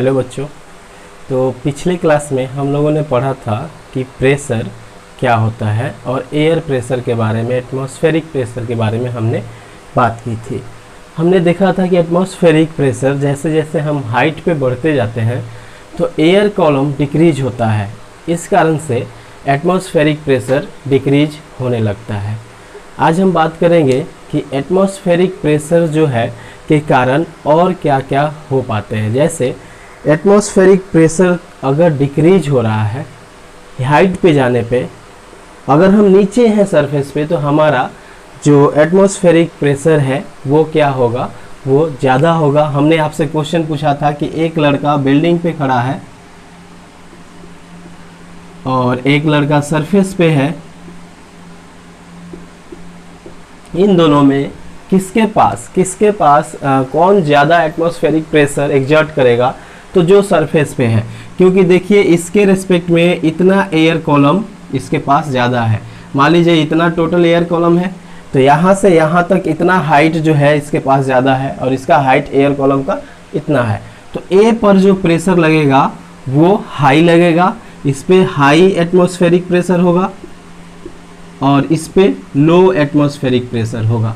Hello बच्चों। तो पिछले क्लास में हम लोगों ने पढ़ा था कि प्रेशर क्या होता है और एयर प्रेशर के बारे में, एटमॉस्फेरिक प्रेशर के बारे में हमने बात की थी। हमने देखा था कि एटमॉस्फेरिक प्रेशर जैसे जैसे हम हाइट पे बढ़ते जाते हैं तो एयर कॉलम डिक्रीज होता है, इस कारण से एटमॉस्फेरिक प्रेशर डिक्रीज होने लगता है। आज हम बात करेंगे कि एटमॉस्फेरिक प्रेशर जो है के कारण और क्या क्या हो पाते हैं। जैसे एटमॉस्फेरिक प्रेशर अगर डिक्रीज हो रहा है हाइट पे जाने पे, अगर हम नीचे हैं सरफेस पे, तो हमारा जो एटमॉस्फेरिक प्रेशर है वो क्या होगा, वो ज़्यादा होगा। हमने आपसे क्वेश्चन पूछा था कि एक लड़का बिल्डिंग पे खड़ा है और एक लड़का सरफेस पे है, इन दोनों में किसके पास कौन ज़्यादा एटमॉस्फेरिक प्रेशर एग्जर्ट करेगा, तो जो सरफेस पे है। क्योंकि देखिए इसके रिस्पेक्ट में इतना एयर कॉलम इसके पास ज़्यादा है। मान लीजिए इतना टोटल एयर कॉलम है, तो यहाँ से यहाँ तक इतना हाइट जो है इसके पास ज़्यादा है और इसका हाइट एयर कॉलम का इतना है। तो ए पर जो प्रेशर लगेगा वो हाई लगेगा, इस पर हाई एटमॉस्फेरिक प्रेशर होगा और इस पे लो एटमॉस्फेरिक प्रेशर होगा।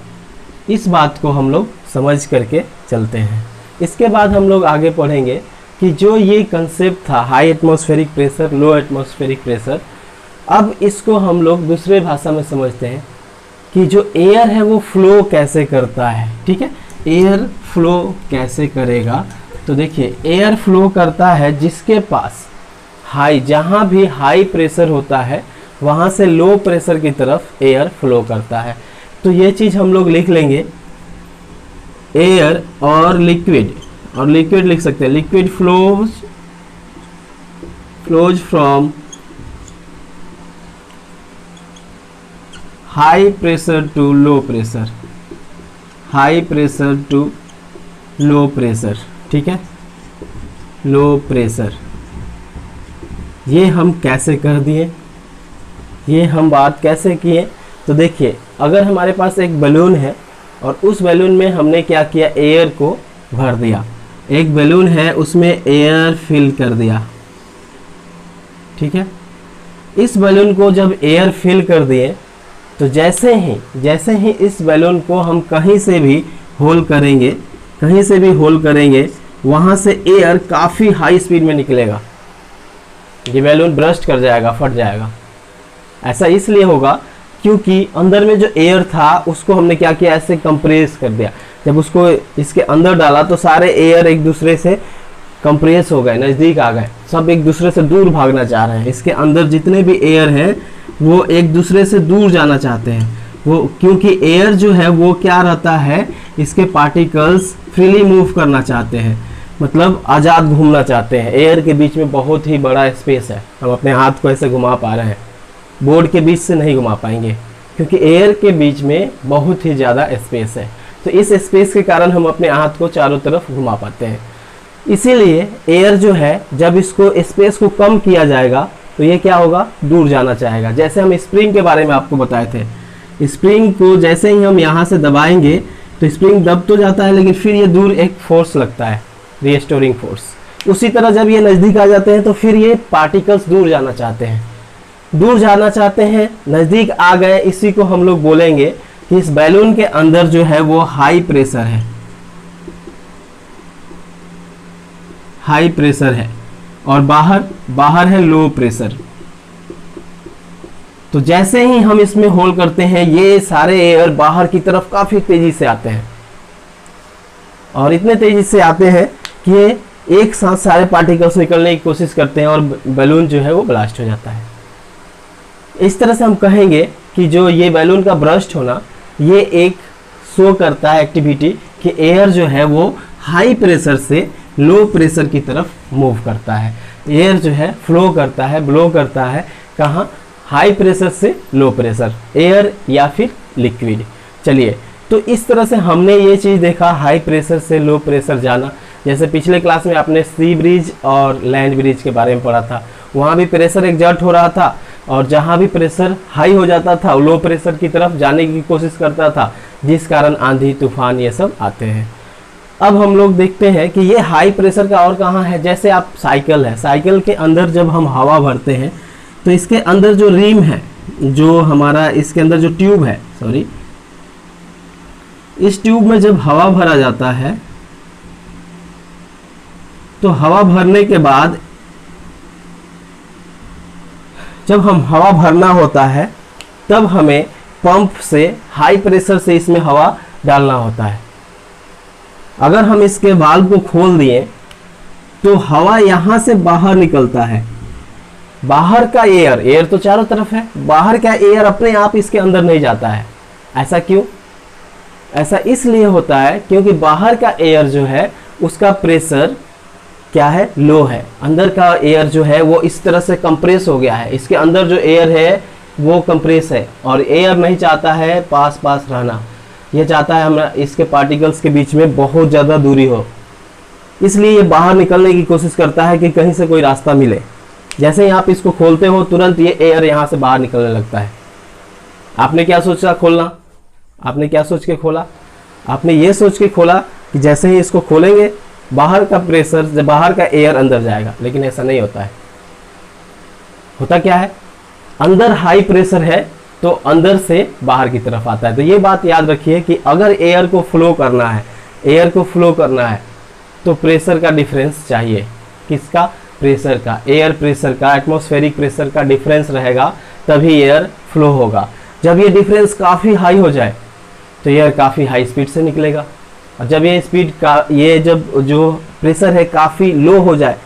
इस बात को हम लोग समझ करके चलते हैं। इसके बाद हम लोग आगे पढ़ेंगे कि जो ये कंसेप्ट था हाई एटमॉस्फेरिक प्रेशर, लो एटमॉस्फेरिक प्रेशर, अब इसको हम लोग दूसरे भाषा में समझते हैं कि जो एयर है वो फ्लो कैसे करता है। ठीक है, एयर फ्लो कैसे करेगा। तो देखिए एयर फ्लो करता है जिसके पास हाई, जहाँ भी हाई प्रेशर होता है वहाँ से लो प्रेशर की तरफ एयर फ्लो करता है। तो ये चीज़ हम लोग लिख लेंगे, एयर और लिक्विड लिख सकते हैं। Liquid flows from high pressure to low pressure, high pressure to low pressure. ठीक है, लो प्रेशर। ये हम कैसे कर दिए, ये हम बात कैसे किए। तो देखिए अगर हमारे पास एक बैलून है और उस बैलून में हमने क्या किया, एयर को भर दिया। एक बैलून है उसमें एयर फिल कर दिया। ठीक है, इस बैलून को जब एयर फिल कर दिए तो जैसे ही इस बैलून को हम कहीं से भी होल करेंगे वहाँ से एयर काफ़ी हाई स्पीड में निकलेगा। ये बैलून ब्रस्ट कर जाएगा, फट जाएगा। ऐसा इसलिए होगा क्योंकि अंदर में जो एयर था उसको हमने क्या किया, ऐसे कंप्रेस कर दिया। जब उसको इसके अंदर डाला तो सारे एयर एक दूसरे से कंप्रेस हो गए, नज़दीक आ गए, सब एक दूसरे से दूर भागना चाह रहे हैं। इसके अंदर जितने भी एयर हैं वो एक दूसरे से दूर जाना चाहते हैं। वो क्योंकि एयर जो है वो क्या रहता है, इसके पार्टिकल्स फ्रीली मूव करना चाहते हैं, मतलब आज़ाद घूमना चाहते हैं। एयर के बीच में बहुत ही बड़ा स्पेस है, हम अपने हाथ को ऐसे घुमा पा रहे हैं, बोर्ड के बीच से नहीं घुमा पाएंगे क्योंकि एयर के बीच में बहुत ही ज़्यादा स्पेस है। तो इस स्पेस के कारण हम अपने हाथ को चारों तरफ घुमा पाते हैं। इसीलिए एयर जो है जब इसको स्पेस को कम किया जाएगा तो ये क्या होगा, दूर जाना चाहेगा। जैसे हम स्प्रिंग के बारे में आपको बताए थे, स्प्रिंग को जैसे ही हम यहाँ से दबाएंगे तो स्प्रिंग दब तो जाता है लेकिन फिर ये दूर एक फोर्स लगता है, रीस्टोरिंग फोर्स। उसी तरह जब ये नज़दीक आ जाते हैं तो फिर ये पार्टिकल्स दूर जाना चाहते हैं, नज़दीक आ गए। इसी को हम लोग बोलेंगे कि इस बैलून के अंदर जो है वो हाई प्रेशर है और बाहर है लो प्रेशर। तो जैसे ही हम इसमें होल करते हैं ये सारे एयर बाहर की तरफ काफ़ी तेज़ी से आते हैं और इतने तेज़ी से आते हैं कि ये एक साथ सारे पार्टिकल्स निकलने की कोशिश करते हैं और बैलून जो है वो ब्लास्ट हो जाता है। इस तरह से हम कहेंगे कि जो ये बैलून का ब्रस्ट होना, ये एक शो करता है एक्टिविटी कि एयर जो है वो हाई प्रेशर से लो प्रेशर की तरफ मूव करता है। एयर जो है फ्लो करता है, ब्लो करता है कहाँ, हाई प्रेशर से लो प्रेशर, एयर या फिर लिक्विड। चलिए, तो इस तरह से हमने ये चीज़ देखा, हाई प्रेशर से लो प्रेशर जाना। जैसे पिछले क्लास में आपने सी ब्रिज और लैंड ब्रिज के बारे में पढ़ा था, वहाँ भी प्रेशर एग्जर्ट हो रहा था और जहाँ भी प्रेशर हाई हो जाता था लो प्रेशर की तरफ जाने की कोशिश करता था, जिस कारण आंधी तूफान ये सब आते हैं। अब हम लोग देखते हैं कि ये हाई प्रेशर का और कहाँ है। जैसे आप साइकिल है, साइकिल के अंदर जब हम हवा भरते हैं तो इसके अंदर जो रिम है, जो हमारा इसके अंदर जो ट्यूब है, सॉरी, इस ट्यूब में जब हवा भरा जाता है तो हवा भरने के बाद जब हम हवा भरना होता है तब हमें पंप से हाई प्रेशर से इसमें हवा डालना होता है। अगर हम इसके वाल्व को खोल दिए तो हवा यहां से बाहर निकलता है। बाहर का एयर तो चारों तरफ है, बाहर का एयर अपने आप इसके अंदर नहीं जाता है। ऐसा क्यों? ऐसा इसलिए होता है क्योंकि बाहर का एयर जो है उसका प्रेशर क्या है, लो है। अंदर का एयर जो है वो इस तरह से कंप्रेस हो गया है। इसके अंदर जो एयर है वो कंप्रेस है और एयर नहीं चाहता है पास पास रहना, ये चाहता है हमारा इसके पार्टिकल्स के बीच में बहुत ज़्यादा दूरी हो। इसलिए ये बाहर निकलने की कोशिश करता है कि कहीं से कोई रास्ता मिले। जैसे ही आप इसको खोलते हो तुरंत ये एयर यहाँ से बाहर निकलने लगता है। आपने क्या सोचा खोलना? आपने क्या सोच के खोला? आपने ये सोच के खोला कि जैसे ही इसको खोलेंगे बाहर का प्रेशर, बाहर का एयर अंदर जाएगा, लेकिन ऐसा नहीं होता है। होता क्या है, अंदर हाई प्रेशर है तो अंदर से बाहर की तरफ आता है। तो ये बात याद रखिए कि अगर एयर को फ्लो करना है, एयर को फ्लो करना है तो प्रेशर का डिफरेंस चाहिए। किसका? प्रेशर का, एयर प्रेशर का, एटमॉस्फेरिक प्रेशर का डिफरेंस रहेगा तभी एयर फ्लो होगा। जब ये डिफरेंस काफ़ी हाई हो जाए तो एयर काफ़ी हाई स्पीड से निकलेगा, और जब ये स्पीड का जब जो प्रेशर है काफ़ी लो हो जाए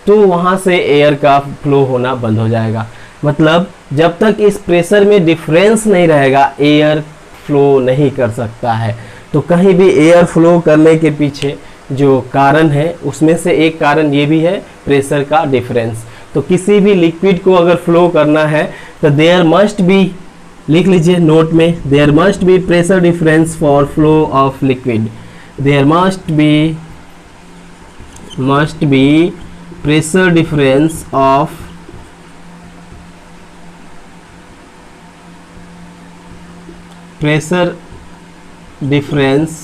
तो वहाँ से एयर का फ्लो होना बंद हो जाएगा। मतलब जब तक इस प्रेशर में डिफरेंस नहीं रहेगा एयर फ्लो नहीं कर सकता है। तो कहीं भी एयर फ्लो करने के पीछे जो कारण है उसमें से एक कारण ये भी है प्रेशर का डिफरेंस। तो किसी भी लिक्विड को अगर फ्लो करना है तो देयर मस्ट बी, लिख लीजिए नोट में, there must be pressure difference for flow of liquid. There must be pressure difference of pressure difference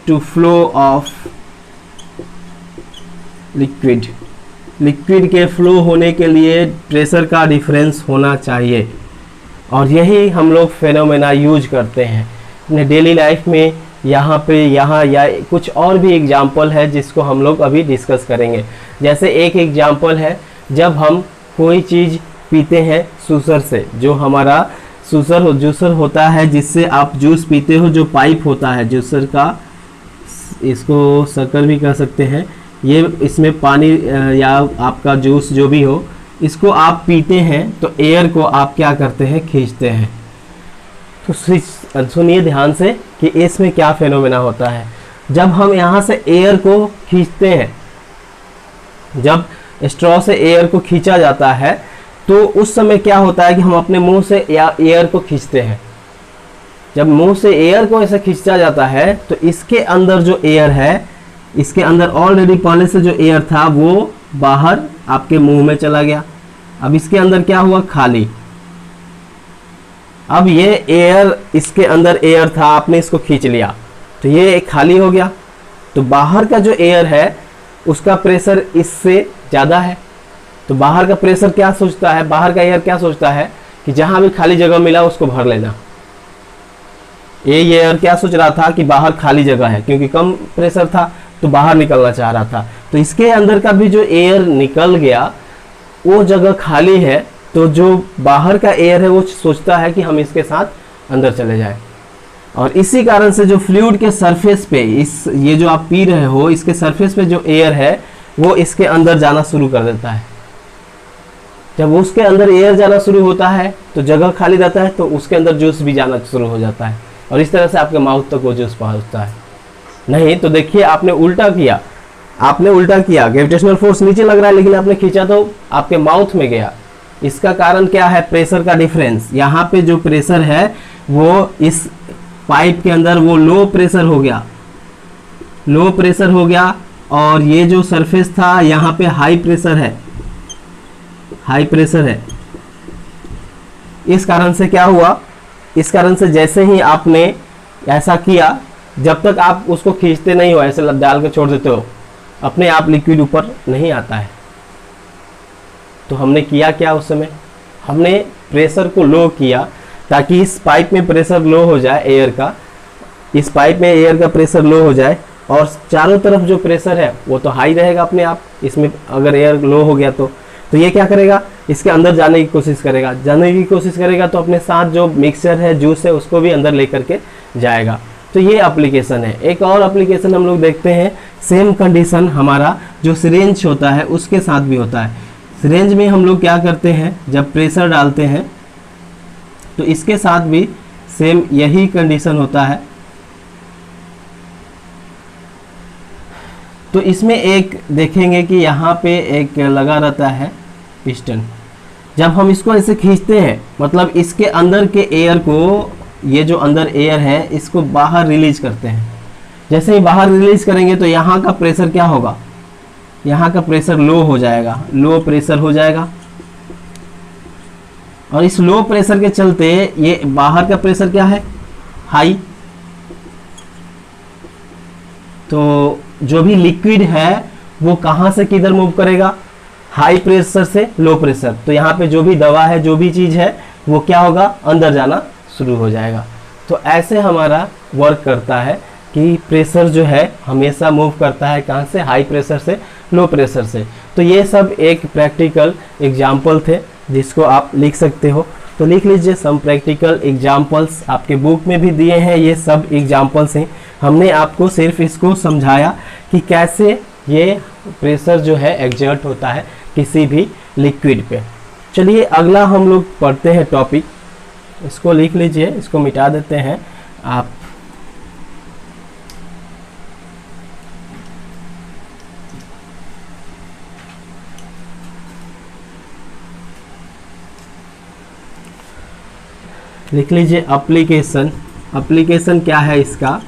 to flow of liquid। Liquid के फ्लो होने के लिए प्रेशर का डिफरेंस होना चाहिए, और यही हम लोग फेनोमेना यूज करते हैं अपने डेली लाइफ में। यहाँ या कुछ और भी एग्जाम्पल है जिसको हम लोग अभी डिस्कस करेंगे। जैसे एक एग्जाम्पल है, जब हम कोई चीज़ पीते हैं सूसर से, जो हमारा जूसर होता है जिससे आप जूस पीते हो, जो पाइप होता है जूसर का, इसको सर्कल भी कह सकते हैं। ये इसमें पानी या आपका जूस जो भी हो, इसको आप पीते हैं तो एयर को आप क्या करते हैं, खींचते हैं। तो सुनिए ध्यान से कि इसमें क्या फेनोमेना होता है। जब हम यहाँ से एयर को खींचते हैं, जब स्ट्रॉ से एयर को खींचा जाता है तो उस समय क्या होता है कि हम अपने मुंह से एयर को खींचते हैं। जब मुंह से एयर को ऐसे खींचा जाता है तो इसके अंदर जो एयर है, इसके अंदर ऑलरेडी पहले से जो एयर था वो बाहर आपके मुंह में चला गया। अब इसके अंदर क्या हुआ, खाली। अब ये एयर, इसके अंदर एयर था, आपने इसको खींच लिया तो ये खाली हो गया। तो बाहर का जो एयर है उसका प्रेशर इससे ज़्यादा है। तो बाहर का प्रेशर क्या सोचता है, बाहर का एयर क्या सोचता है कि जहां भी खाली जगह मिला उसको भर लेना। ये एयर क्या सोच रहा था कि बाहर खाली जगह है, क्योंकि कम प्रेशर था तो बाहर निकलना चाह रहा था। तो इसके अंदर का भी जो एयर निकल गया वो जगह खाली है, तो जो बाहर का एयर है वो सोचता है कि हम इसके साथ अंदर चले जाएं। और इसी कारण से जो फ्लूइड के सरफेस पे, ये जो आप पी रहे हो, इसके सरफेस पे जो एयर है वो इसके अंदर जाना शुरू कर देता है। जब उसके अंदर एयर जाना शुरू होता है तो जगह खाली रहता है, तो उसके अंदर जूस भी जाना शुरू हो जाता है, और इस तरह से आपके माउथ तक वो जूस पहुंचता है। नहीं तो देखिए आपने उल्टा किया, ग्रेविटेशनल फोर्स नीचे लग रहा है लेकिन आपने खींचा तो आपके माउथ में गया। इसका कारण क्या है, प्रेशर का डिफरेंस। यहाँ पे जो प्रेशर है वो इस पाइप के अंदर वो लो प्रेशर हो गया, और ये जो सरफेस था यहाँ पे हाई प्रेशर है। इस कारण से क्या हुआ, इस कारण से जैसे ही आपने ऐसा किया, जब तक आप उसको खींचते नहीं हो, ऐसे डाल के छोड़ देते हो, अपने आप लिक्विड ऊपर नहीं आता है। तो हमने किया क्या उस समय, हमने प्रेशर को लो किया ताकि इस पाइप में प्रेशर लो हो जाए एयर का, इस पाइप में एयर का प्रेशर लो हो जाए और चारों तरफ जो प्रेशर है वो तो हाई रहेगा अपने आप। इसमें अगर एयर लो हो गया तो ये क्या करेगा, इसके अंदर जाने की कोशिश करेगा, तो अपने साथ जो मिक्सचर है, जूस है, उसको भी अंदर लेकर के जाएगा। तो ये एप्लीकेशन है। एक और एप्लीकेशन हम लोग देखते हैं, सेम कंडीशन हमारा जो सिरेंज होता है उसके साथ भी होता है। सिरेंज में हम लोग क्या करते हैं, जब प्रेशर डालते हैं तो इसके साथ भी सेम यही कंडीशन होता है। तो इसमें एक देखेंगे कि यहाँ पे एक लगा रहता है पिस्टन। जब हम इसको ऐसे खींचते हैं, मतलब इसके अंदर के एयर को, ये जो अंदर एयर है इसको बाहर रिलीज करते हैं। जैसे ही बाहर रिलीज करेंगे तो यहाँ का प्रेशर क्या होगा, यहाँ का प्रेशर लो हो जाएगा, लो प्रेशर हो जाएगा। और इस लो प्रेशर के चलते ये बाहर का प्रेशर क्या है, हाई। तो जो भी लिक्विड है वो कहाँ से किधर मूव करेगा, हाई प्रेशर से लो प्रेशर। तो यहाँ पे जो भी दवा है, जो भी चीज़ है, वो क्या होगा, अंदर जाना शुरू हो जाएगा। तो ऐसे हमारा वर्क करता है कि प्रेशर जो है हमेशा मूव करता है कहाँ से, हाई प्रेशर से लो प्रेशर से। तो ये सब एक प्रैक्टिकल एग्जाम्पल थे जिसको आप लिख सकते हो। तो लिख लीजिए, सम प्रैक्टिकल एग्जाम्पल्स आपके बुक में भी दिए हैं। ये सब एग्जाम्पल्स हैं, हमने आपको सिर्फ इसको समझाया कि कैसे ये प्रेशर जो है एग्जर्ट होता है किसी भी लिक्विड पे। चलिए अगला हम लोग पढ़ते हैं टॉपिक। इसको लिख लीजिए, इसको मिटा देते हैं आप। लिख लीजिए एप्लीकेशन। एप्लीकेशन क्या है इसका,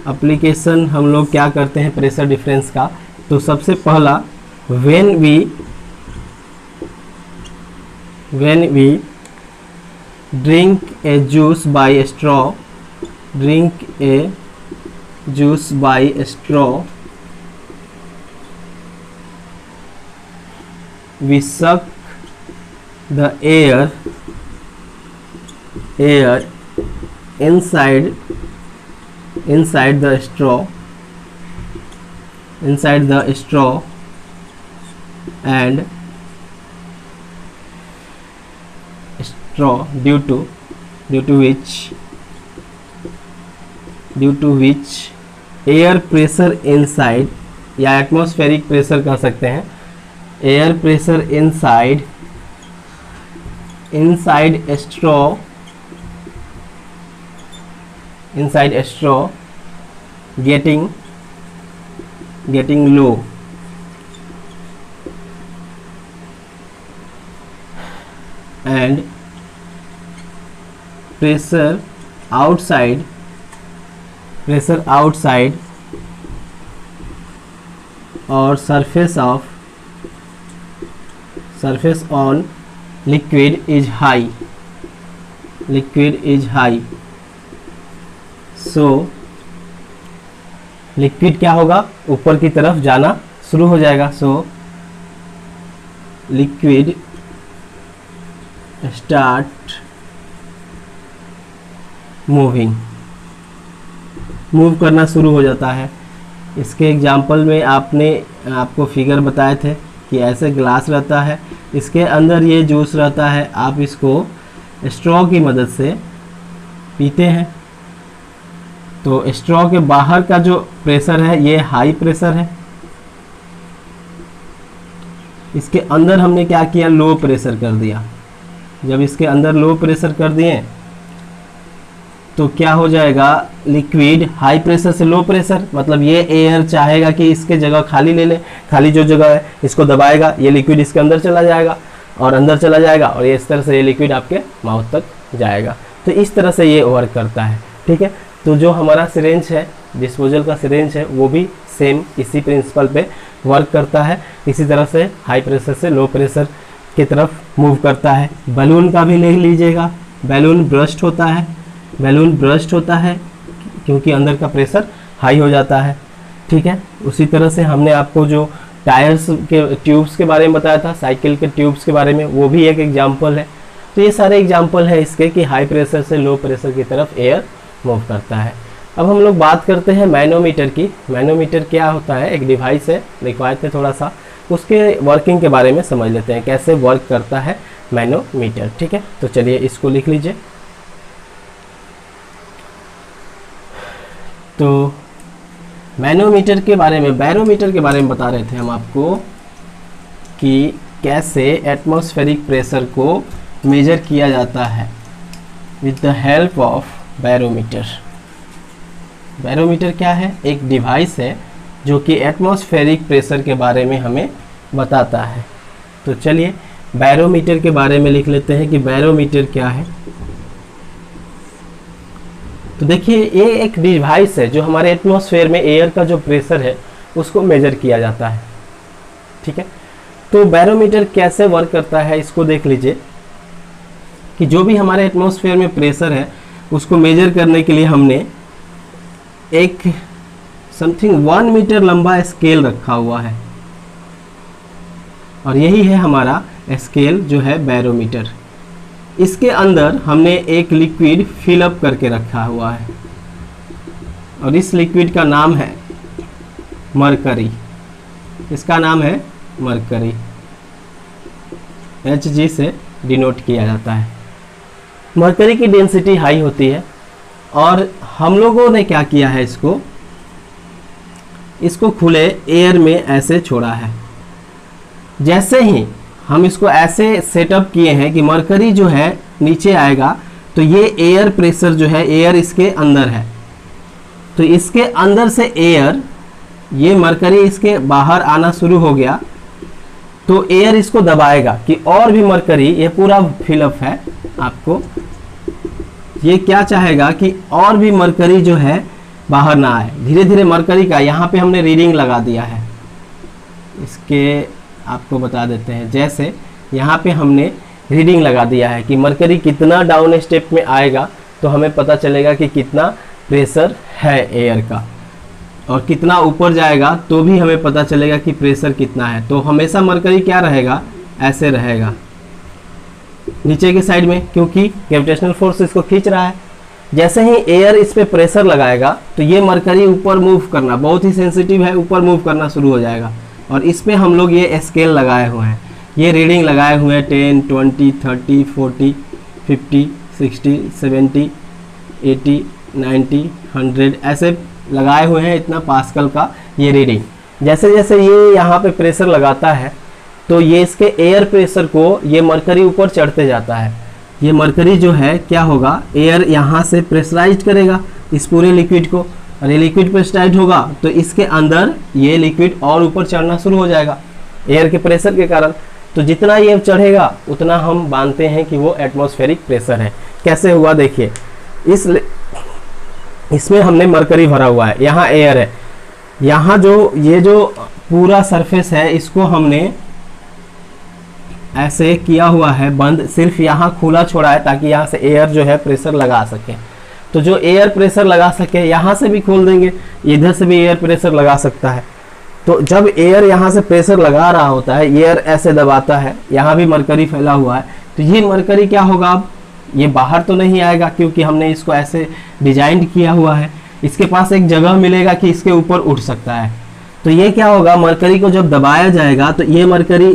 एप्लीकेशन हम लोग क्या करते हैं प्रेशर डिफरेंस का। तो सबसे पहला, when we drink a juice by straw, we suck the air inside the straw and due to which air pressure inside, या एटमॉस्फेरिक प्रेशर कह सकते हैं, air pressure inside straw getting low, and pressure outside or surface on liquid is high. So liquid क्या होगा, ऊपर की तरफ जाना शुरू हो जाएगा। सो लिक्विड स्टार्ट मूव करना शुरू हो जाता है। इसके एग्जाम्पल में आपको फिगर बताए थे कि ऐसे ग्लास रहता है, इसके अंदर ये जूस रहता है, आप इसको स्ट्रॉ की मदद से पीते हैं। तो स्ट्रॉ के बाहर का जो प्रेशर है ये हाई प्रेशर है, इसके अंदर हमने क्या किया, लो प्रेशर कर दिया। जब इसके अंदर लो प्रेशर कर दिए तो क्या हो जाएगा, लिक्विड हाई प्रेशर से लो प्रेशर, मतलब ये एयर चाहेगा कि इसके जगह खाली ले ले, खाली जो जगह है इसको दबाएगा, ये लिक्विड इसके अंदर चला जाएगा और ये इस तरह से ये लिक्विड आपके माउथ तक जाएगा। तो इस तरह से ये वर्क करता है। ठीक है, तो जो हमारा सिरेंज है, डिस्पोजल का सिरेंज है, वो भी सेम इसी प्रिंसिपल पे वर्क करता है। इसी तरह से हाई प्रेशर से लो प्रेशर की तरफ मूव करता है। बलून का भी ले लीजिएगा, बैलून ब्रस्ट होता है क्योंकि अंदर का प्रेशर हाई हो जाता है। ठीक है, उसी तरह से हमने आपको जो टायर्स के ट्यूब्स के बारे में बताया था, साइकिल के ट्यूब्स के बारे में, वो भी एक एग्जाम्पल है। तो ये सारे एग्जाम्पल है इसके कि हाई प्रेशर से लो प्रेशर की तरफ एयर मूव करता है। अब हम लोग बात करते हैं मैनोमीटर की। मैनोमीटर क्या होता है, एक डिवाइस है, लिखवाए थे थोड़ा सा, उसके वर्किंग के बारे में समझ लेते हैं, कैसे वर्क करता है मैनोमीटर। ठीक है, तो चलिए इसको लिख लीजिए। तो मैनोमीटर के बारे में, बैरोमीटर के बारे में बता रहे थे हम आपको कि कैसे एटमॉस्फेरिक प्रेशर को मेजर किया जाता है with the help of barometer. Barometer क्या है, एक डिवाइस है जो कि एटमॉस्फेरिक प्रेशर के बारे में हमें बताता है। तो चलिए बैरोमीटर के बारे में लिख लेते हैं कि बैरोमीटर क्या है। तो देखिए ये एक डिवाइस है जो हमारे एटमॉस्फेयर में एयर का जो प्रेशर है उसको मेजर किया जाता है। ठीक है, तो बैरोमीटर कैसे वर्क करता है इसको देख लीजिए कि जो भी हमारे एटमॉस्फेयर में प्रेशर है उसको मेजर करने के लिए हमने एक समथिंग 1 मीटर लंबा स्केल रखा हुआ है, और यही है हमारा स्केल जो है बैरोमीटर। इसके अंदर हमने एक लिक्विड फिलअप करके रखा हुआ है, और इस लिक्विड का नाम है मरकरी। इसका नाम है मरकरी, Hg से डिनोट किया जाता है। मरकरी की डेंसिटी हाई होती है, और हम लोगों ने क्या किया है, इसको खुले एयर में ऐसे छोड़ा है। जैसे ही हम इसको ऐसे सेटअप किए हैं कि मरकरी जो है नीचे आएगा, तो ये एयर प्रेशर जो है, एयर इसके अंदर है, तो इसके अंदर से एयर, ये मरकरी इसके बाहर आना शुरू हो गया, तो एयर इसको दबाएगा कि और भी मरकरी, ये पूरा फिलअप है आपको, ये क्या चाहेगा कि और भी मरकरी जो है बाहर ना आए। धीरे धीरे मरकरी का यहाँ पे हमने रीडिंग लगा दिया है, इसके आपको बता देते हैं। जैसे यहाँ पे हमने रीडिंग लगा दिया है कि मरकरी कितना डाउन स्टेप में आएगा, तो हमें पता चलेगा कि कितना प्रेशर है एयर का, और कितना ऊपर जाएगा तो भी हमें पता चलेगा कि प्रेशर कितना है। तो हमेशा मरकरी क्या रहेगा, ऐसे रहेगा नीचे के साइड में, क्योंकि ग्रेविटेशनल फोर्स इसको खींच रहा है। जैसे ही एयर इस पे प्रेशर लगाएगा तो ये मरकरी ऊपर मूव करना, बहुत ही सेंसिटिव है, ऊपर मूव करना शुरू हो जाएगा। और इस पे हम लोग ये स्केल लगाए हुए हैं, ये रीडिंग लगाए हुए हैं 10, 20, 30, 40, 50, 60, 70, 80, 90, 100 ऐसे लगाए हुए हैं, इतना पास्कल का ये रीडिंग। जैसे जैसे ये यहाँ पे प्रेशर लगाता है, तो ये इसके एयर प्रेशर को ये मरकरी ऊपर चढ़ते जाता है। ये मरकरी जो है क्या होगा, एयर यहाँ से प्रेशराइज करेगा इस पूरे लिक्विड को, और ये लिक्विड प्रेशराइज होगा तो इसके अंदर ये लिक्विड और ऊपर चढ़ना शुरू हो जाएगा एयर के प्रेशर के कारण। तो जितना ये चढ़ेगा उतना हम मानते हैं कि वो एटमॉस्फेरिक प्रेशर है। कैसे हुआ देखिए, इसमें हमने मरकरी भरा हुआ है, यहाँ एयर है, यहाँ ये जो पूरा सरफेस है इसको हमने ऐसे किया हुआ है बंद, सिर्फ यहाँ खुला छोड़ा है ताकि यहाँ से एयर जो है प्रेशर लगा सके। तो जो एयर प्रेशर लगा सके, यहाँ से भी खोल देंगे, इधर से भी एयर प्रेशर लगा सकता है। तो जब एयर यहाँ से प्रेशर लगा रहा होता है, एयर ऐसे दबाता है, यहाँ भी मरकरी फैला हुआ है, तो ये मरकरी क्या होगा, अब ये बाहर तो नहीं आएगा क्योंकि हमने इसको ऐसे डिजाइन किया हुआ है। इसके पास एक जगह मिलेगा कि इसके ऊपर उठ सकता है। तो ये क्या होगा, मरकरी को जब दबाया जाएगा तो ये मरकरी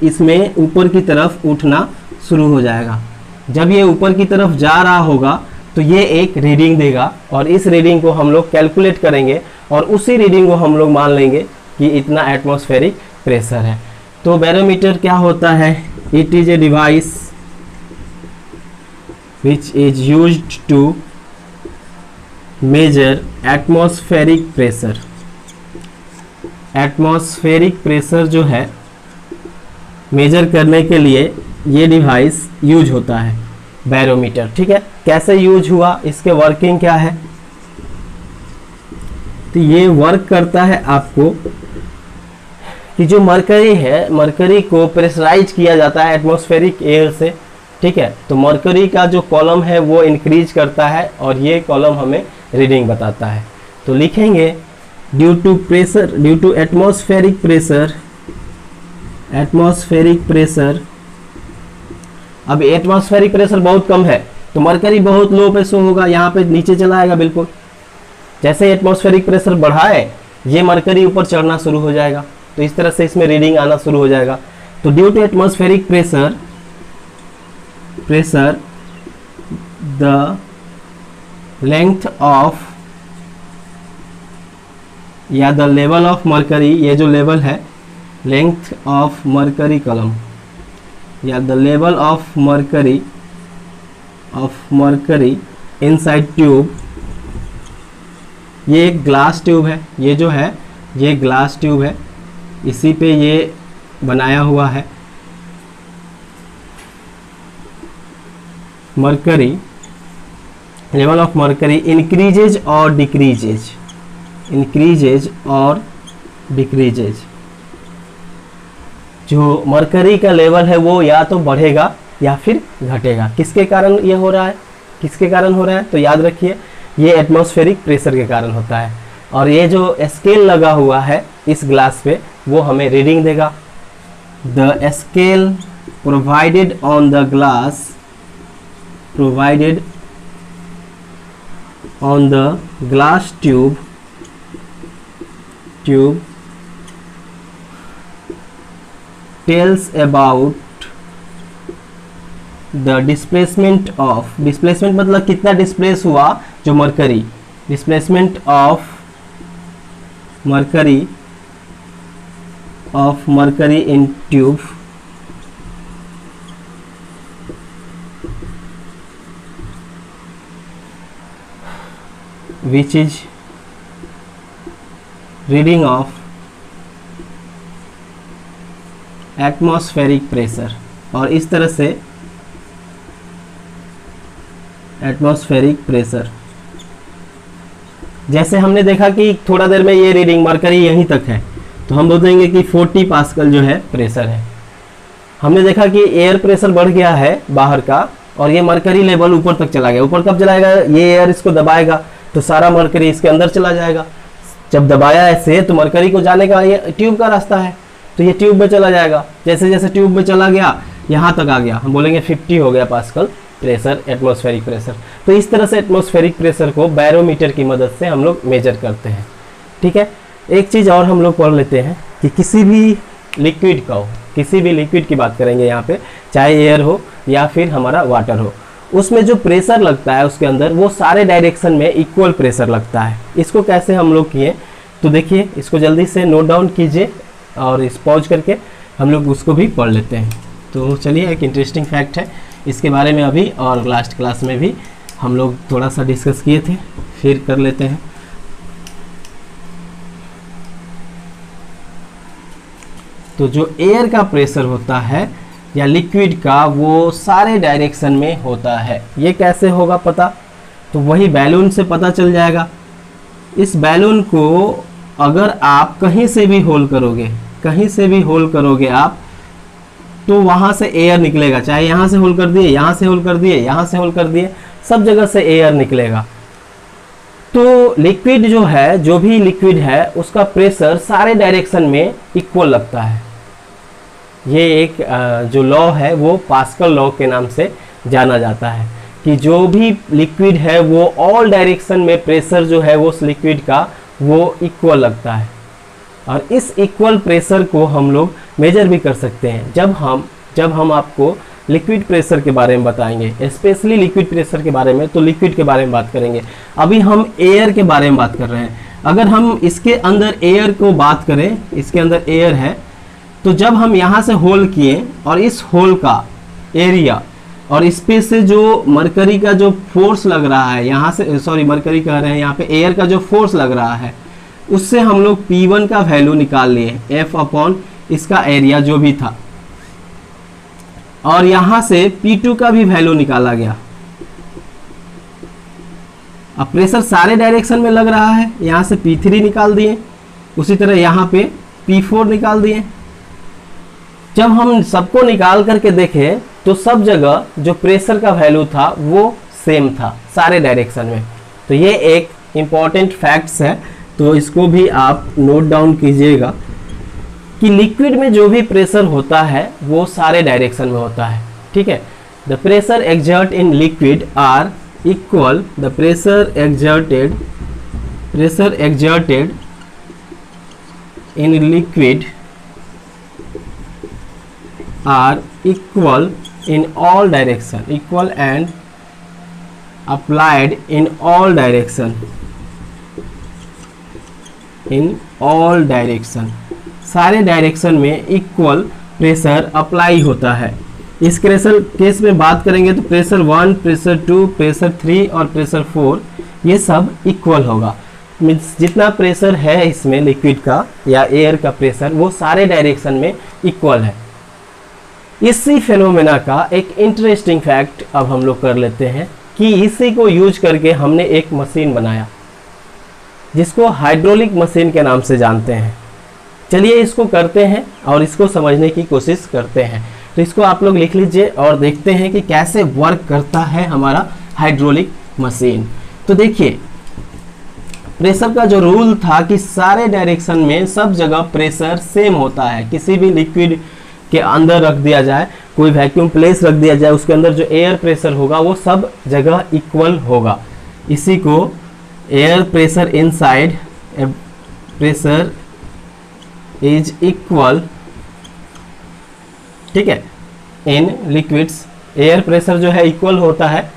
इसमें ऊपर की तरफ उठना शुरू हो जाएगा। जब ये ऊपर की तरफ जा रहा होगा तो ये एक रीडिंग देगा, और इस रीडिंग को हम लोग कैलकुलेट करेंगे, और उसी रीडिंग को हम लोग मान लेंगे कि इतना एटमॉस्फेरिक प्रेशर है। तो बैरोमीटर क्या होता है, it is a device which is used to measure atmospheric pressure। Atmospheric pressure जो है मेजर करने के लिए ये डिवाइस यूज होता है, बैरोमीटर। ठीक है, कैसे यूज हुआ, इसके वर्किंग क्या है, तो ये वर्क करता है आपको कि जो मरकरी है, मरकरी को प्रेशराइज किया जाता है एटमॉस्फेरिक एयर से। ठीक है, तो मरकरी का जो कॉलम है वो इंक्रीज करता है, और ये कॉलम हमें रीडिंग बताता है। तो लिखेंगे ड्यू टू एटमॉस्फेरिक प्रेशर। अब एटमॉस्फेरिक प्रेशर बहुत कम है तो मरकरी बहुत लो पे शो होगा, यहाँ पे नीचे चला आएगा बिल्कुल। जैसे एटमॉस्फेरिक प्रेशर बढ़ाए ये मरकरी ऊपर चढ़ना शुरू हो जाएगा, तो इस तरह से इसमें रीडिंग आना शुरू हो जाएगा। तो due to atmospheric pressure the length of या द लेवल ऑफ मरकरी, ये जो लेवल है लेंथ ऑफ मरकरी कॉलम या the level of mercury inside tube. ये एक ग्लास ट्यूब है, ये जो है ये ग्लास ट्यूब है, इसी पे ये बनाया हुआ है। Mercury level of mercury increases और डिक्रीजेज। जो मरकरी का लेवल है वो या तो बढ़ेगा या फिर घटेगा। किसके कारण ये हो रहा है, किसके कारण हो रहा है? तो याद रखिए ये एटमॉस्फेरिक प्रेशर के कारण होता है। और ये जो स्केल लगा हुआ है इस ग्लास पे वो हमें रीडिंग देगा। The scale provided on the glass tube tells about the displacement मतलब कितना डिस्प्लेस हुआ जो mercury, displacement of mercury in tube which is reading of atmospheric pressure. और इस तरह से एटमॉस्फेरिक प्रेशर, जैसे हमने देखा कि थोड़ा देर में ये रीडिंग मरकरी यहीं तक है तो हम बोल देंगे कि 40 पास्कल जो है प्रेशर है। हमने देखा कि एयर प्रेशर बढ़ गया है बाहर का और ये मरकरी लेवल ऊपर तक चला गया। ऊपर कब चलाएगा? ये एयर इसको दबाएगा तो सारा मरकरी इसके अंदर चला जाएगा। जब दबाया ऐसे तो मरकरी को जाने का ये ट्यूब का रास्ता है तो ये ट्यूब में चला जाएगा। जैसे जैसे ट्यूब में चला गया यहाँ तक आ गया, हम बोलेंगे 50 हो गया पास्कल प्रेशर, एटमॉस्फेरिक प्रेशर। तो इस तरह से एटमॉस्फेरिक प्रेशर को बैरोमीटर की मदद से हम लोग मेजर करते हैं। ठीक है, एक चीज़ और हम लोग पढ़ लेते हैं कि किसी भी लिक्विड का हो, किसी भी लिक्विड की बात करेंगे यहाँ पे, चाहे एयर हो या फिर हमारा वाटर हो, उसमें जो प्रेशर लगता है उसके अंदर वो सारे डायरेक्शन में इक्वल प्रेशर लगता है। इसको कैसे हम लोग किए तो देखिए, इसको जल्दी से नोट डाउन कीजिए और इस पॉज करके हम लोग उसको भी पढ़ लेते हैं। तो चलिए, एक इंटरेस्टिंग फैक्ट है, इसके बारे में अभी और लास्ट क्लास में भी हम लोग थोड़ा सा डिस्कस किए थे, फिर कर लेते हैं। तो जो एयर का प्रेशर होता है या लिक्विड का वो सारे डायरेक्शन में होता है। ये कैसे होगा पता? तो वही बैलून से पता चल जाएगा। इस बैलून को अगर आप कहीं से भी होल करोगे आप, तो वहाँ से एयर निकलेगा। चाहे यहाँ से होल कर दिए, यहाँ से होल कर दिए, यहाँ से होल कर दिए, सब जगह से एयर निकलेगा। तो लिक्विड जो है, जो भी लिक्विड है, उसका प्रेशर सारे डायरेक्शन में इक्वल लगता है। ये एक जो लॉ है वो पास्कल लॉ के नाम से जाना जाता है कि जो भी लिक्विड है वो ऑल डायरेक्शन में प्रेशर जो है वो उस लिक्विड का वो इक्वल लगता है। और इस इक्वल प्रेशर को हम लोग मेजर भी कर सकते हैं जब हम आपको लिक्विड प्रेशर के बारे में बताएंगे, स्पेशली लिक्विड प्रेशर के बारे में। तो लिक्विड के बारे में बात करेंगे, अभी हम एयर के बारे में बात कर रहे हैं। अगर हम इसके अंदर एयर को बात करें, इसके अंदर एयर है, तो जब हम यहाँ से होल किए और इस होल का एरिया और इस पे से जो मरकरी का जो फोर्स लग रहा है, यहाँ से सॉरी मरकरी कह रहे हैं, यहाँ पे एयर का जो फोर्स लग रहा है, उससे हम लोग P1 का वैल्यू निकाल लिए, F अपॉन इसका एरिया जो भी था, और यहाँ से P2 का भी वैल्यू निकाला गया। अब प्रेशर सारे डायरेक्शन में लग रहा है, यहाँ से P3 निकाल दिए, उसी तरह यहाँ पे P4 निकाल दिए। जब हम सबको निकाल करके देखें तो सब जगह जो प्रेशर का वैल्यू था वो सेम था सारे डायरेक्शन में। तो ये एक इम्पॉर्टेंट फैक्ट्स है, तो इसको भी आप नोट डाउन कीजिएगा कि लिक्विड में जो भी प्रेशर होता है वो सारे डायरेक्शन में होता है, ठीक है। The pressure exert in liquid are equal, the pressure exerted in liquid are equal in all direction, equal and applied in all direction, in all direction, सारे डायरेक्शन में इक्वल प्रेशर अप्लाई होता है। इस केस में बात करेंगे तो pressure 1, pressure 2, pressure 3 और प्रेशर 4 ये सब इक्वल होगा। मीन्स जितना प्रेशर है इसमें लिक्विड का या एयर का प्रेशर वो सारे डायरेक्शन में इक्वल है। इसी फेनोमेना का एक इंटरेस्टिंग फैक्ट अब हम लोग कर लेते हैं कि इसी को यूज करके हमने एक मशीन बनाया जिसको हाइड्रोलिक मशीन के नाम से जानते हैं। चलिए इसको करते हैं और इसको समझने की कोशिश करते हैं। तो इसको आप लोग लिख लीजिए और देखते हैं कि कैसे वर्क करता है हमारा हाइड्रोलिक मशीन। तो देखिए प्रेशर का जो रूल था कि सारे डायरेक्शन में सब जगह प्रेशर सेम होता है। किसी भी लिक्विड के अंदर रख दिया जाए, कोई वैक्यूम प्लेस रख दिया जाए, उसके अंदर जो एयर प्रेशर होगा वो सब जगह इक्वल होगा। इसी को air pressure inside pressure is equal, ठीक है, इन लिक्विड्स एयर प्रेशर जो है इक्वल होता है,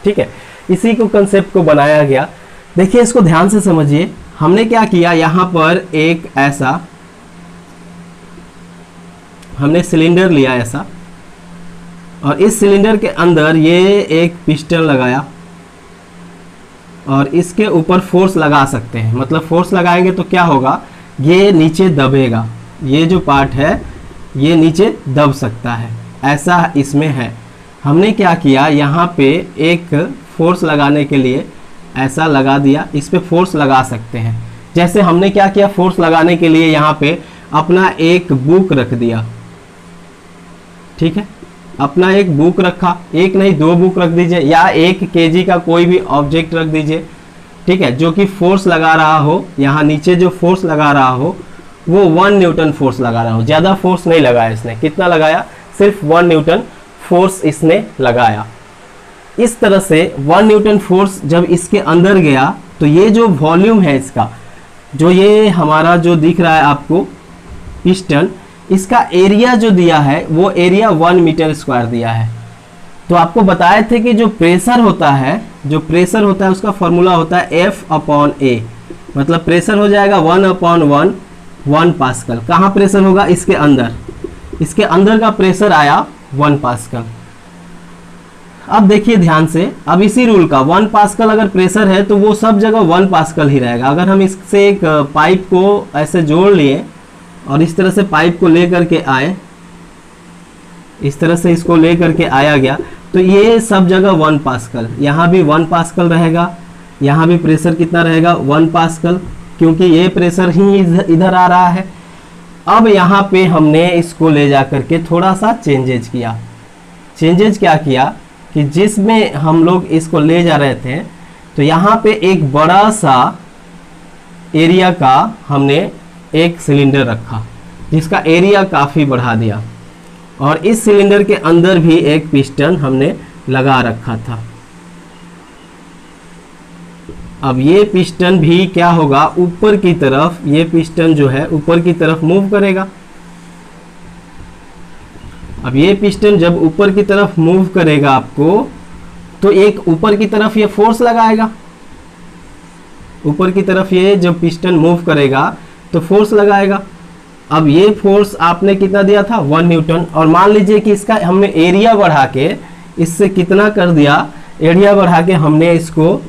ठीक है। इसी को कंसेप्ट को बनाया गया। देखिए इसको ध्यान से समझिए। हमने क्या किया, यहाँ पर एक ऐसा हमने सिलेंडर लिया ऐसा, और इस सिलेंडर के अंदर ये एक पिस्टन लगाया और इसके ऊपर फोर्स लगा सकते हैं। मतलब फोर्स लगाएंगे तो क्या होगा, ये नीचे दबेगा, ये जो पार्ट है ये नीचे दब सकता है, ऐसा इसमें है। हमने क्या किया, यहाँ पे एक फोर्स लगाने के लिए ऐसा लगा दिया, इस पे फोर्स लगा सकते हैं। जैसे हमने क्या किया, फोर्स लगाने के लिए यहाँ पे अपना एक बुक रख दिया, ठीक है, अपना एक बुक रखा, एक नहीं 2 बुक रख दीजिए, या 1 kg का कोई भी ऑब्जेक्ट रख दीजिए, ठीक है, जो कि फोर्स लगा रहा हो। यहाँ नीचे जो फोर्स लगा रहा हो वो 1 न्यूटन फोर्स लगा रहा हो, ज़्यादा फोर्स नहीं लगाया इसने। कितना लगाया, सिर्फ 1 न्यूटन फोर्स इसने लगाया। इस तरह से 1 न्यूटन फोर्स जब इसके अंदर गया तो ये जो वॉल्यूम है इसका, जो ये हमारा जो दिख रहा है आपको पिस्टन, इसका एरिया जो दिया है वो एरिया 1 मीटर स्क्वायर दिया है। तो आपको बताए थे कि जो प्रेशर होता है उसका फॉर्मूला होता है F/A, मतलब प्रेशर हो जाएगा 1/1 पास्कल। कहाँ प्रेशर होगा, इसके अंदर, इसके अंदर का प्रेशर आया 1 पास्कल। अब देखिए ध्यान से, अब इसी रूल का 1 पास्कल अगर प्रेशर है तो वो सब जगह 1 पास्कल ही रहेगा। अगर हम इससे एक पाइप को ऐसे जोड़ लिए और इस तरह से पाइप को ले करके आए, इस तरह से इसको ले करके आया गया, तो ये सब जगह 1 पास्कल, यहाँ भी 1 पास्कल रहेगा, यहाँ भी प्रेशर कितना रहेगा 1 पास्कल, क्योंकि ये प्रेशर ही इधर आ रहा है। अब यहाँ पे हमने इसको ले जा करके थोड़ा सा चेंजेज किया। चेंजेज क्या किया कि जिसमें हम लोग इसको ले जा रहे थे तो यहाँ पे एक बड़ा सा एरिया का हमने एक सिलेंडर रखा जिसका एरिया काफ़ी बढ़ा दिया, और इस सिलेंडर के अंदर भी एक पिस्टन हमने लगा रखा था। अब ये पिस्टन भी क्या होगा, ऊपर की तरफ, ये पिस्टन जो है ऊपर की तरफ मूव करेगा। अब ये पिस्टन जब ऊपर की तरफ मूव करेगा आपको, तो एक ऊपर की तरफ ये फोर्स लगाएगा। ऊपर की तरफ ये जब पिस्टन मूव करेगा तो फोर्स लगाएगा। अब ये फोर्स आपने कितना दिया था 1 न्यूटन, और मान लीजिए कि इसका हमने एरिया बढ़ा के इससे कितना कर दिया, एरिया बढ़ा के हमने इसको,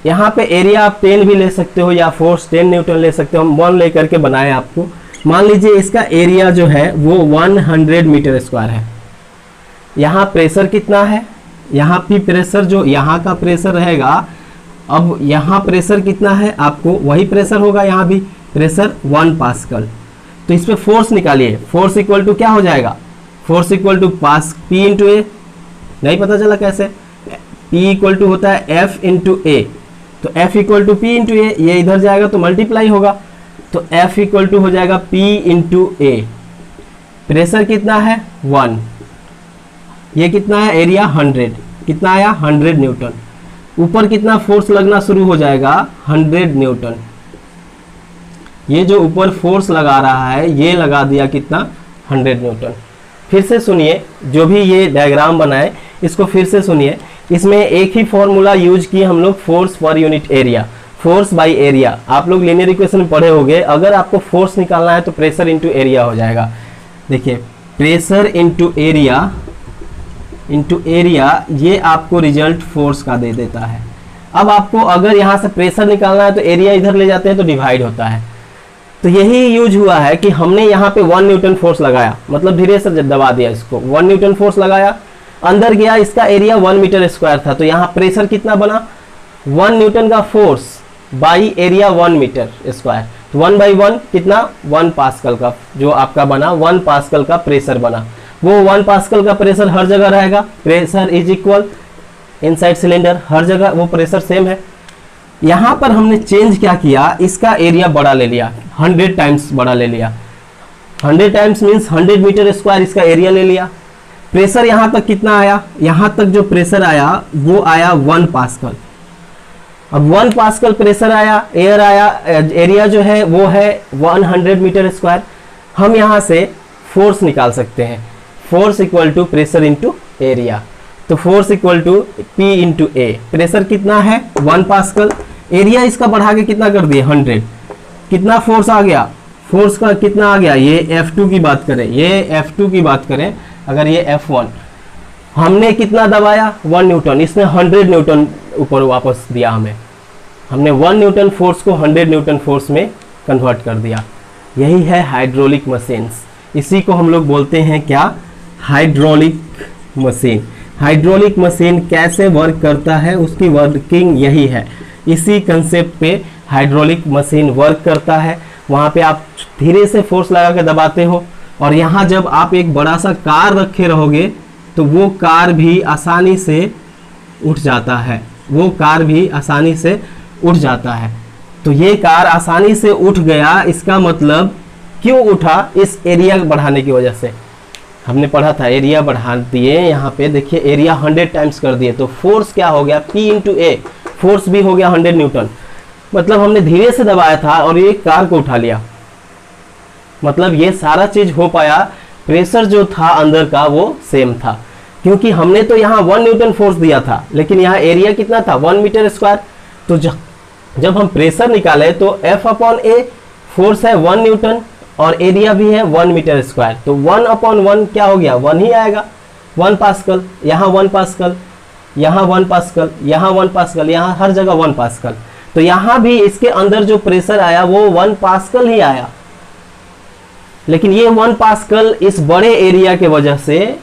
यहाँ पे एरिया आप 10 भी ले सकते हो या फोर्स 10 न्यूटन ले सकते हो, हम 1 ले करके बनाए आपको। मान लीजिए इसका एरिया जो है वो 100 मीटर स्क्वायर है। यहाँ प्रेशर कितना है, यहाँ भी प्रेशर जो यहाँ का प्रेशर रहेगा, अब यहाँ प्रेशर कितना है, आपको वही प्रेशर होगा, यहाँ भी प्रेशर 1 पास्कल। तो इस पे फोर्स निकालिए, फोर्स इक्वल टू क्या हो जाएगा, force equal to P into A, नहीं पता चला कैसे, P इक्वल टू होता है F इंटू ए, तो F equal to P into A, ये इधर जाएगा तो मल्टीप्लाई होगा, तो F इक्वल टू हो जाएगा P इंटू ए। प्रेशर कितना है 1, ये कितना है एरिया 100, कितना आया 100 न्यूटन। ऊपर कितना फोर्स लगना शुरू हो जाएगा 100 न्यूटन। ये जो ऊपर फोर्स लगा रहा है ये लगा दिया कितना 100 न्यूटन। फिर से सुनिए, जो भी ये डायग्राम बनाए इसको फिर से सुनिए। इसमें एक ही फॉर्मूला यूज किए हम लोग, force per unit area, force by area. आप लोग लीनियर इक्वेशन में पढ़े होंगे, अगर आपको फोर्स निकालना है तो प्रेशर इंटू एरिया हो जाएगा। देखिए प्रेशर इंटू एरिया ये आपको रिजल्ट फोर्स का दे देता है। अब आपको अगर यहाँ से प्रेशर निकालना है तो एरिया इधर ले जाते हैं तो डिवाइड होता है। तो यही यूज हुआ है कि हमने यहाँ पे 1 न्यूटन फोर्स लगाया, मतलब धीरे से दबा दिया इसको, 1 न्यूटन फोर्स लगाया, अंदर गया, इसका एरिया 1 मीटर स्क्वायर था, तो यहाँ प्रेशर कितना बना 1 न्यूटन का force by area 1 metre square, तो 1 बाई 1 कितना 1 पास्कल का जो आपका बना, 1 पास्कल का प्रेशर बना। वो 1 पास्कल का प्रेशर हर जगह रहेगा, pressure is equal inside cylinder, हर जगह वो प्रेशर सेम है। यहाँ पर हमने चेंज क्या किया, इसका एरिया बड़ा ले लिया, 100 टाइम्स बड़ा ले लिया, 100 टाइम्स मीन्स 100 मीटर स्क्वायर इसका एरिया ले लिया। प्रेशर यहाँ तक कितना आया, यहाँ तक जो प्रेशर आया वो आया 1 पास्कल। अब 1 पास्कल प्रेशर आया, एयर आया, एरिया जो है वो है 100 मीटर स्क्वायर। हम यहाँ से फोर्स निकाल सकते हैं, force equal to pressure into area, तो force equal to P into A. Pressure कितना है 1 पास्कल, एरिया इसका बढ़ा के कितना कर दिए 100, कितना फोर्स आ गया, फोर्स का कितना आ गया, ये F2 की बात करें, ये F2 की बात करें, अगर ये F1 हमने कितना दबाया 1 न्यूटन, इसने 100 न्यूटन ऊपर वापस दिया हमें, हमने 1 न्यूटन फोर्स को 100 न्यूटन फोर्स में कन्वर्ट कर दिया। यही है हाइड्रोलिक मशीन्स, इसी को हम लोग बोलते हैं क्या, हाइड्रोलिक मशीन। हाइड्रोलिक मशीन कैसे वर्क करता है उसकी वर्किंग यही है, इसी कंसेप्ट पे हाइड्रोलिक मशीन वर्क करता है। वहाँ पे आप धीरे से फोर्स लगा के दबाते हो, और यहाँ जब आप एक बड़ा सा कार रखे रहोगे तो वो कार भी आसानी से उठ जाता है, वो कार भी आसानी से उठ जाता है। तो ये कार आसानी से उठ गया, इसका मतलब क्यों उठा, इस एरिया बढ़ाने की वजह से। हमने पढ़ा था एरिया बढ़ा दिए, यहाँ पे देखिए एरिया 100 टाइम्स कर दिए, तो फोर्स क्या हो गया P इंटू ए, फोर्स भी हो गया 100 न्यूटन। मतलब हमने धीरे से दबाया था और ये कार को उठा लिया, मतलब ये सारा चीज हो पाया, प्रेशर जो था अंदर का वो सेम था, क्योंकि हमने तो यहाँ 1 न्यूटन फोर्स दिया था, लेकिन यहाँ एरिया कितना था 1 मीटर स्क्वायर। तो जब हम प्रेशर निकाले तो F अपॉन ए, फोर्स है 1 न्यूटन और एरिया भी है 1 मीटर स्क्वायर, तो 1 अपॉन 1 क्या हो गया 1 ही आएगा, 1 पास्कल, यहाँ 1 पास्कल, यहाँ 1 पास्कल, यहाँ 1 पास्कल, यहाँ हर जगह 1 पास्कल। तो यहाँ भी इसके अंदर जो प्रेशर आया वो 1 पास्कल ही आया, लेकिन ये 1 पास्कल इस बड़े एरिया के वजह से,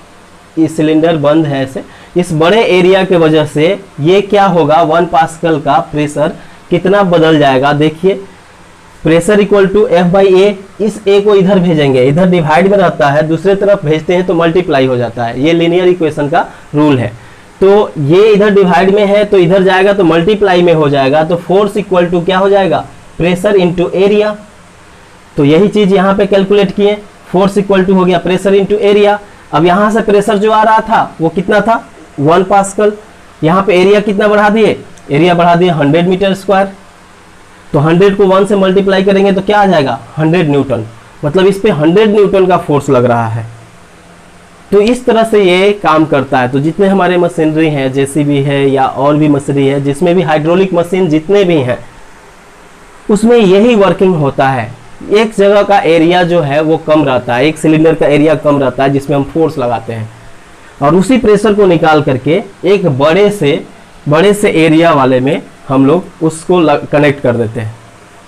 इस सिलेंडर बंद है ऐसे, इस बड़े एरिया के वजह से ये क्या होगा 1 पास्कल का प्रेशर कितना बदल जाएगा। देखिए pressure equal to F by A, इस ए को इधर भेजेंगे, इधर डिवाइड में रहता है, दूसरे तरफ भेजते हैं तो मल्टीप्लाई हो जाता है, ये लीनियर इक्वेशन का रूल है। तो ये इधर डिवाइड में है तो इधर जाएगा तो मल्टीप्लाई में हो जाएगा, तो फोर्स इक्वल टू क्या हो जाएगा प्रेशर इंटू एरिया। तो यही चीज यहाँ पे कैलकुलेट किए, फोर्स इक्वल टू हो गया प्रेशर इंटू एरिया। अब यहाँ से प्रेशर जो आ रहा था वो कितना था 1 पास्कल, यहाँ पे एरिया कितना बढ़ा दिए, एरिया बढ़ा दिए 100 मीटर स्क्वायर, तो 100 को 1 से मल्टीप्लाई करेंगे तो क्या आ जाएगा 100 न्यूटन, मतलब इस पे 100 न्यूटन का फोर्स लग रहा है। तो इस तरह से ये काम करता है। तो जितने हमारे मशीनरी हैं, जेसीबी है या और भी मशीनरी है, जिसमें भी हाइड्रोलिक मशीन जितने भी हैं उसमें यही वर्किंग होता है। एक जगह का एरिया जो है वो कम रहता है, एक सिलेंडर का एरिया कम रहता है जिसमें हम फोर्स लगाते हैं, और उसी प्रेशर को निकाल करके एक बड़े से एरिया वाले में हम लोग उसको कनेक्ट कर देते हैं।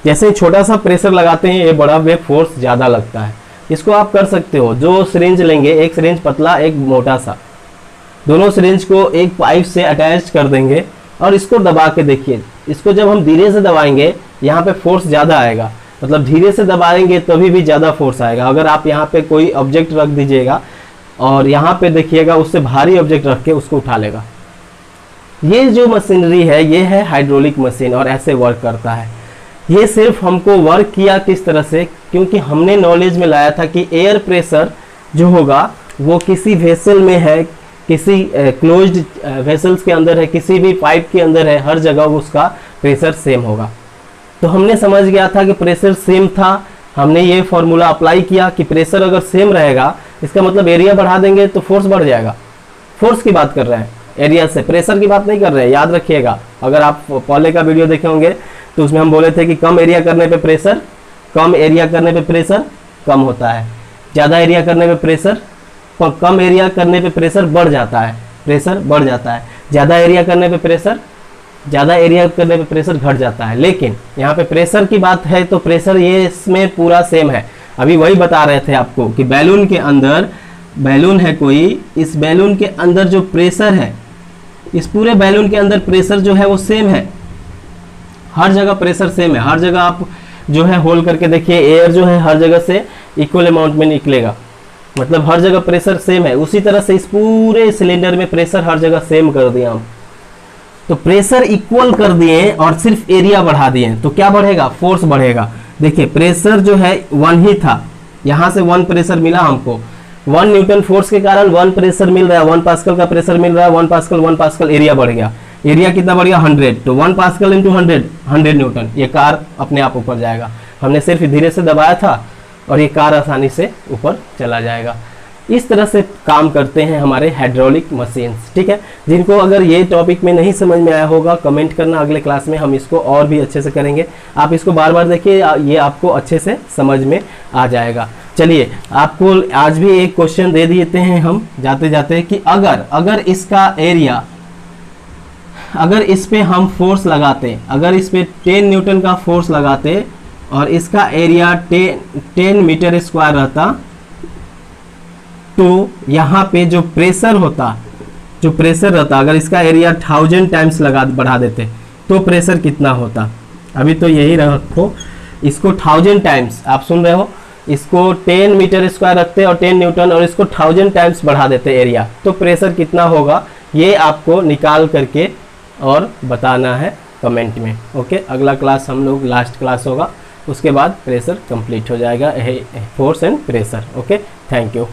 जैसे छोटा सा प्रेशर लगाते हैं ये बड़ा वे फोर्स ज़्यादा लगता है। इसको आप कर सकते हो, जो सिरिंज लेंगे, एक सिरिंज पतला एक मोटा सा, दोनों सिरिंज को एक पाइप से अटैच कर देंगे और इसको दबा के देखिए, इसको जब हम धीरे से दबाएंगे यहाँ पे फोर्स ज़्यादा आएगा, मतलब धीरे से दबाएंगे तभी भी ज़्यादा फोर्स आएगा। अगर आप यहाँ पे कोई ऑब्जेक्ट रख दीजिएगा और यहाँ पे देखिएगा उससे भारी ऑब्जेक्ट रख के उसको उठा लेगा, ये जो मशीनरी है ये है हाइड्रोलिक मशीन और ऐसे वर्क करता है। ये सिर्फ हमको वर्क किया किस तरह से, क्योंकि हमने नॉलेज में लाया था कि एयर प्रेशर जो होगा वो किसी वेसल में है, किसी क्लोज्ड वेसल्स के अंदर है, किसी भी पाइप के अंदर है, हर जगह उसका प्रेशर सेम होगा। तो हमने समझ गया था कि प्रेशर सेम था, हमने ये फॉर्मूला अप्लाई किया कि प्रेशर अगर सेम रहेगा इसका मतलब एरिया बढ़ा देंगे तो फोर्स बढ़ जाएगा। फोर्स की बात कर रहे हैं, एरिया से, प्रेशर की बात नहीं कर रहे हैं, याद रखिएगा। अगर आप पहले का वीडियो देखे होंगे तो उसमें हम बोले थे कि कम एरिया करने पे प्रेशर कम होता है, ज़्यादा एरिया करने पे प्रेशर, कम एरिया करने पे प्रेशर बढ़ जाता है, ज़्यादा एरिया करने पे प्रेशर घट जाता है। लेकिन यहाँ पे प्रेशर की बात है तो प्रेशर ये इसमें पूरा सेम है। अभी वही बता रहे थे आपको कि बैलून के अंदर, बैलून है कोई, इस बैलून के अंदर जो प्रेशर है, इस पूरे बैलून के अंदर प्रेशर जो है वो सेम है, हर जगह प्रेशर सेम है। हर जगह आप जो है होल करके देखिए, एयर जो है हर जगह से इक्वल अमाउंट में निकलेगा, मतलब हर जगह प्रेशर सेम है। उसी तरह से इस पूरे सिलेंडर में प्रेशर हर जगह सेम कर दिया हम, तो प्रेशर इक्वल कर दिए और सिर्फ एरिया बढ़ा दिए तो क्या बढ़ेगा, फोर्स बढ़ेगा। देखिए प्रेशर जो है 1 ही था, यहाँ से 1 प्रेशर मिला हमको, 1 न्यूटन फोर्स के कारण 1 प्रेशर मिल रहा है, 1 पास्कल का प्रेशर मिल रहा है, 1 पास्कल एरिया बढ़ गया। एरिया कितना बढ़ गया, 100, तो 1 पास्कल इंटू 100 न्यूटन, ये कार अपने आप ऊपर जाएगा। हमने सिर्फ धीरे से दबाया था और ये कार आसानी से ऊपर चला जाएगा। इस तरह से काम करते हैं हमारे हाइड्रोलिक मशीन्स, ठीक है। जिनको अगर ये टॉपिक में नहीं समझ में आया होगा कमेंट करना, अगले क्लास में हम इसको और भी अच्छे से करेंगे। आप इसको बार बार देखिए, ये आपको अच्छे से समझ में आ जाएगा। चलिए आपको आज भी एक क्वेश्चन दे देते हैं हम जाते जाते कि अगर इसका एरिया, अगर इस पे हम फोर्स लगाते, अगर इस पे 10 न्यूटन का फोर्स लगाते और इसका एरिया 10 मीटर स्क्वायर रहता, तो यहाँ पे जो प्रेशर रहता अगर इसका एरिया 1000 टाइम्स बढ़ा देते तो प्रेशर कितना होता। अभी तो यही रखो, इसको 1000 टाइम्स, आप सुन रहे हो, इसको 10 मीटर स्क्वायर रखते और 10 न्यूटन और इसको 1000 टाइम्स बढ़ा देते एरिया, तो प्रेशर कितना होगा ये आपको निकाल करके और बताना है कमेंट में। ओके, अगला क्लास हम लोग लास्ट क्लास होगा, उसके बाद प्रेशर कंप्लीट हो जाएगा, force and pressure. Okay, thank you.